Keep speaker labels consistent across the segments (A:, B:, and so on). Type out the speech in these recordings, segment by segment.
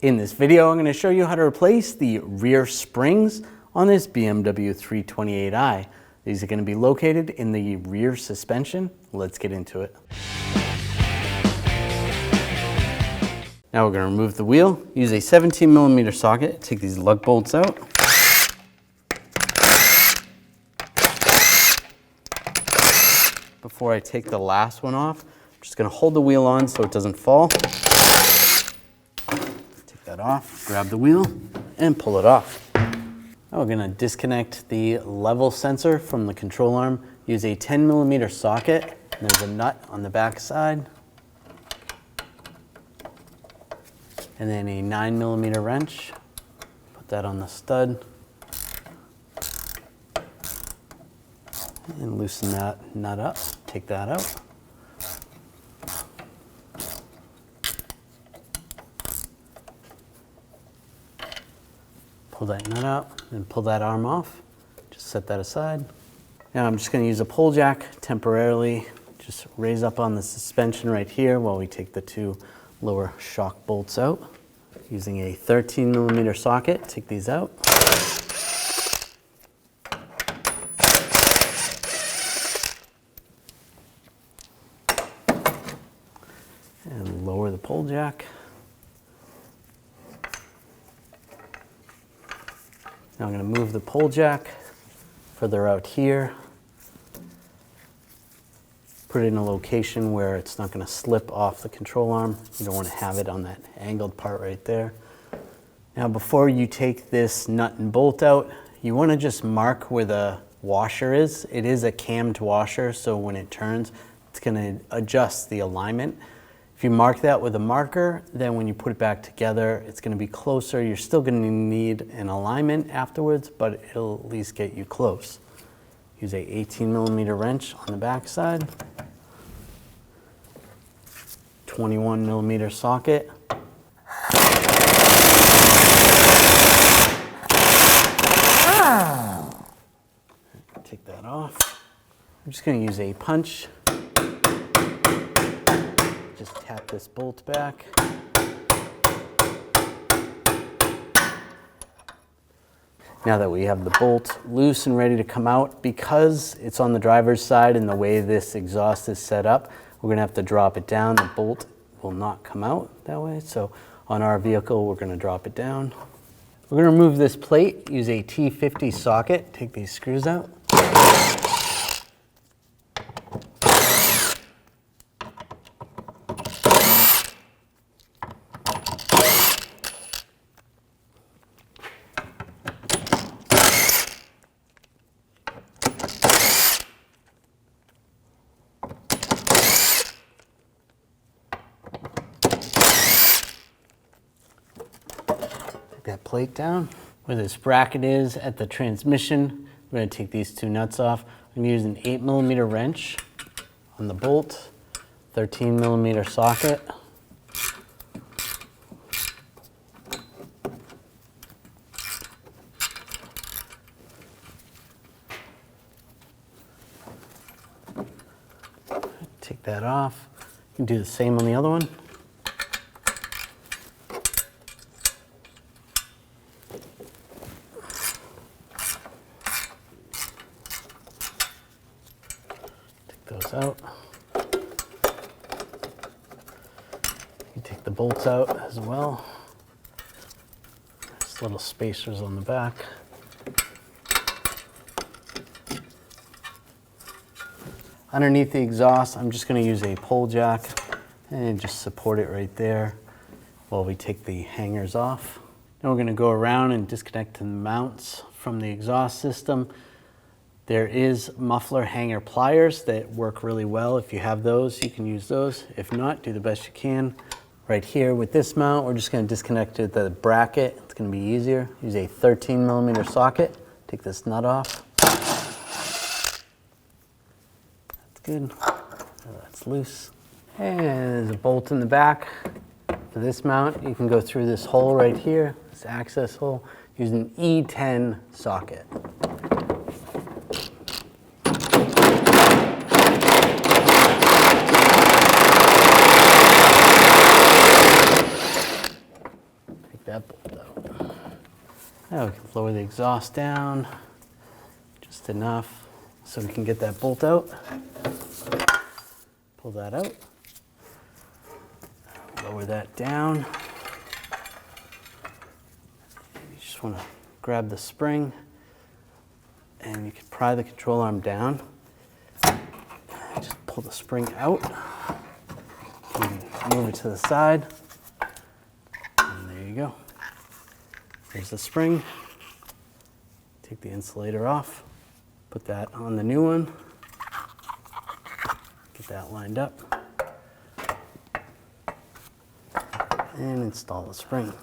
A: In this video, I'm going to show you how to replace the rear springs on this BMW 328i. These are going to be located in the rear suspension. Let's get into it. Now we're going to remove the wheel. Use a 17mm socket. Take these lug bolts out. Before I take the last one off, I'm just going to hold the wheel on so it doesn't fall. That off, grab the wheel and pull it off. Now we're going to disconnect the level sensor from the control arm. Use a 10mm socket. And there's a nut on the back side. And then a 9mm wrench. Put that on the stud. And loosen that nut up. Take that out. Pull that nut out and pull that arm off. Just set that aside. Now I'm just going to use a pull jack temporarily. Just raise up on the suspension right here while we take the two lower shock bolts out. Using a 13mm socket, take these out. And lower the pull jack. Now I'm going to move the pull jack further out here. Put it in a location where it's not going to slip off the control arm. You don't want to have it on that angled part right there. Now before you take this nut and bolt out, you want to just mark where the washer is. It is a cammed washer, so when it turns, it's going to adjust the alignment. If you mark that with a marker, then when you put it back together, it's going to be closer. You're still going to need an alignment afterwards, but it'll at least get you close. Use a 18mm wrench on the back side, 21mm socket. Take that off. I'm just going to use a punch. Just tap this bolt back. Now that we have the bolt loose and ready to come out, because it's on the driver's side and the way this exhaust is set up, we're going to have to drop it down. The bolt will not come out that way. So on our vehicle, we're going to drop it down. We're going to remove this plate, use a T50 socket, take these screws out. That plate down. Where this bracket is at the transmission, we're going to take these two nuts off. I'm going to use an 8mm wrench on the bolt, 13mm socket. Take that off. You can do the same on the other one. Those out. You take the bolts out as well. There's little spacers on the back. Underneath the exhaust, I'm just going to use a pull jack and just support it right there while we take the hangers off. Now we're going to go around and disconnect the mounts from the exhaust system. There is muffler hanger pliers that work really well. If you have those, you can use those. If not, do the best you can. Right here with this mount, we're just going to disconnect it the bracket. It's going to be easier. Use a 13mm socket. Take this nut off. That's good. That's loose. And there's a bolt in the back. For this mount, you can go through this hole right here, this access hole, use an E10 socket. take that bolt out. Now we can lower the exhaust down just enough so we can get that bolt out. Pull that out. Lower that down. You just want to grab the spring and you can pry the control arm down. Just pull the spring out. Move it to the side. And there you go. There's the spring. Take the insulator off. Put that on the new one. Get that lined up. And install the spring.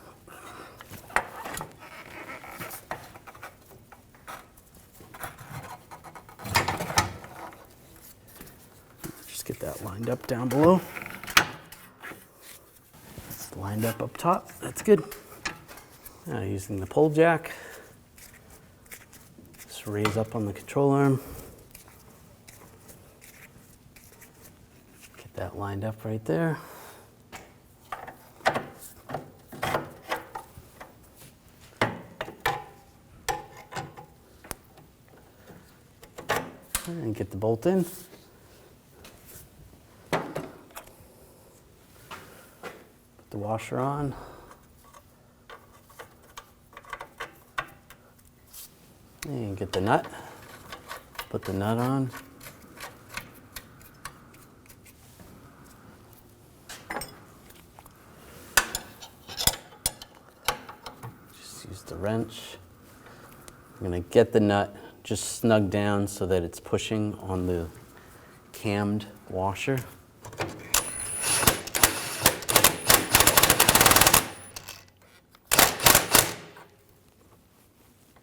A: Just get that lined up down below. It's lined up top. That's good. Now using the pull jack, just raise up on the control arm. Get that lined up right there. And get the bolt in. Put the washer on. And get the nut. Put the nut on. Just use the wrench. I'm going to get the nut just snug down so that it's pushing on the cammed washer.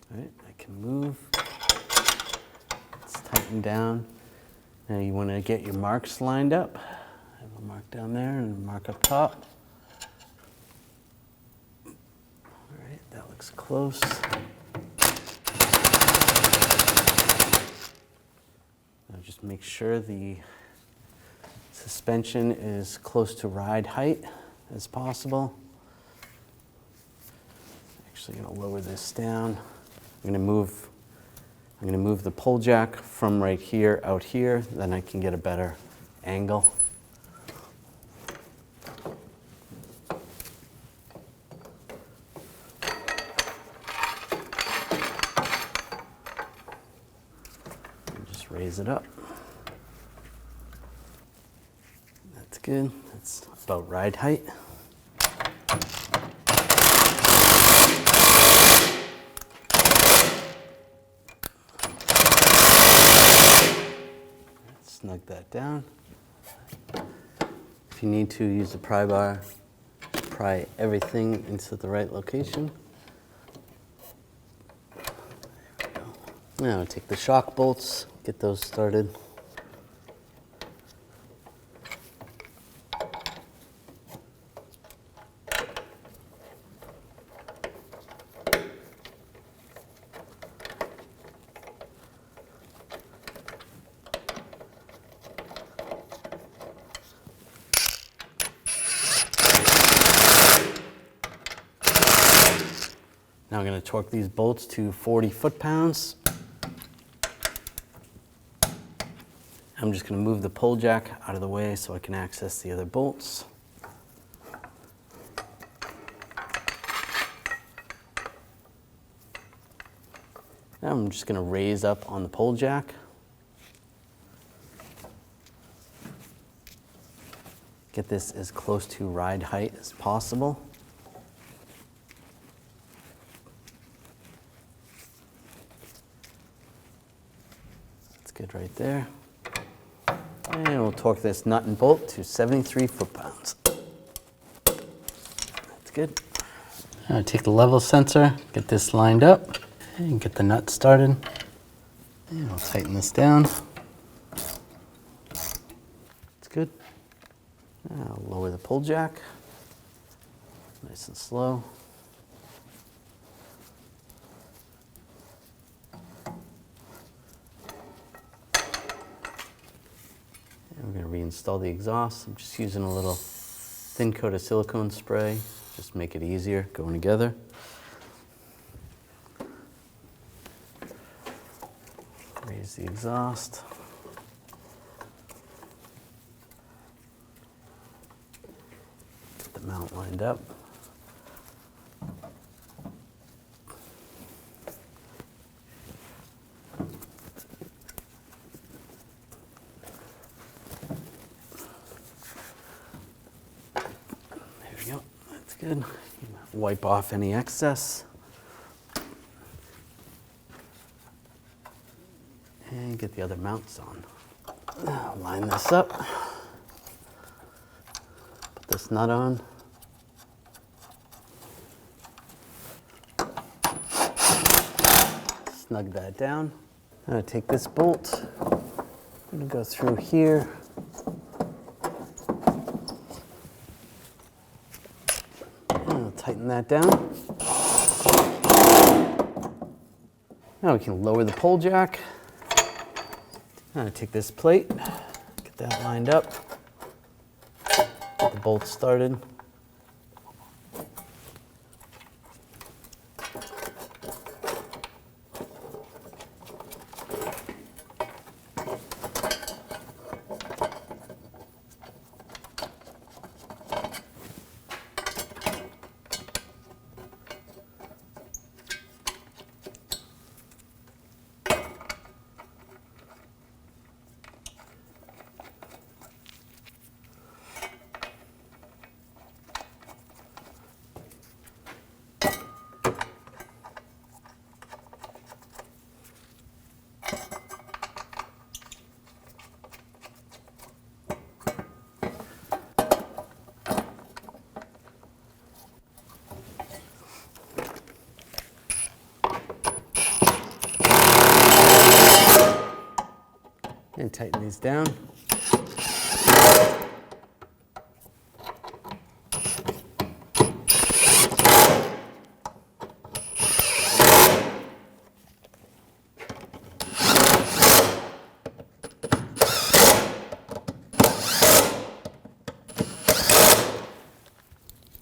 A: All right, I can move. It's tightened down. Now you want to get your marks lined up. I have a mark down there and a mark up top. All right, that looks close. Now just make sure the suspension is close to ride height as possible. Actually going to lower this down. I'm going to move the pull jack from right here out here, then I can get a better angle. And just raise it up. That's good. That's about ride height. Snug that down. If you need to, use the pry bar, pry everything into the right location. There we go. Now take the shock bolts, get those started. Now I'm going to torque these bolts to 40 foot-pounds. I'm just going to move the pull jack out of the way so I can access the other bolts. Now I'm just going to raise up on the pull jack. Get this as close to ride height as possible. Good right there. And we'll torque this nut and bolt to 73 foot-pounds. That's good. Now take the level sensor, get this lined up, and get the nut started. And we'll tighten this down. That's good. Now lower the pull jack. Nice and slow. We're going to reinstall the exhaust. I'm just using a little thin coat of silicone spray just make it easier going together. Raise the exhaust. Get the mount lined up. There we go, that's good. Wipe off any excess. And get the other mounts on. Line this up. Put this nut on. Snug that down. I'm going to take this bolt. I'm going to go through here. And I'll tighten that down. Now we can lower the pole jack. I'm going to take this plate, get that lined up, get the bolts started. And tighten these down.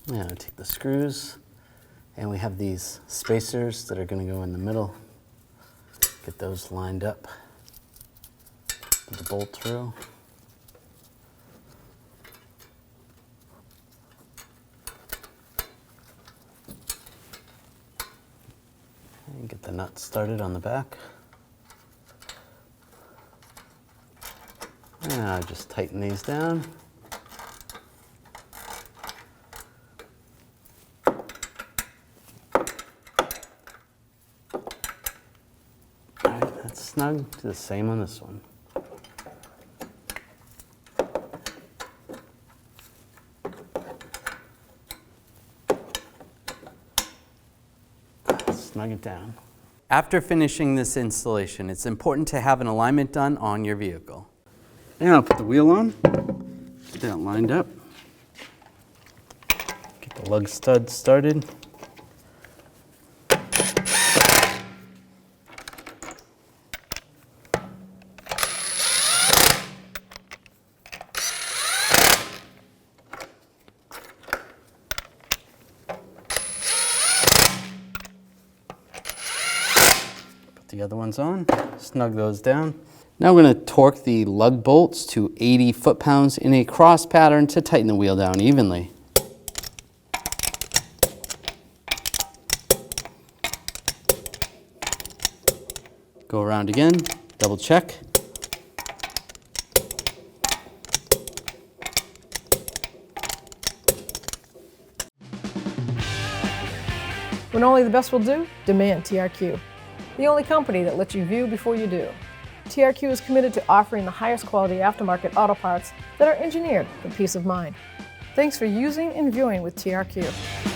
A: Now take the screws, and we have these spacers that are going to go in the middle. Get those lined up. Put the bolt through. And get the nut started on the back. Now just tighten these down. Alright, that's snug. Do the same on this one. Snug it down. After finishing this installation, it's important to have an alignment done on your vehicle. And I'll put the wheel on, get that lined up, get the lug stud started. The other one's on, snug those down. Now we're going to torque the lug bolts to 80 foot-pounds in a cross pattern to tighten the wheel down evenly. Go around again, double check.
B: When only the best will do, demand TRQ. The only company that lets you view before you do. TRQ is committed to offering the highest quality aftermarket auto parts that are engineered for peace of mind. Thanks for using and viewing with TRQ.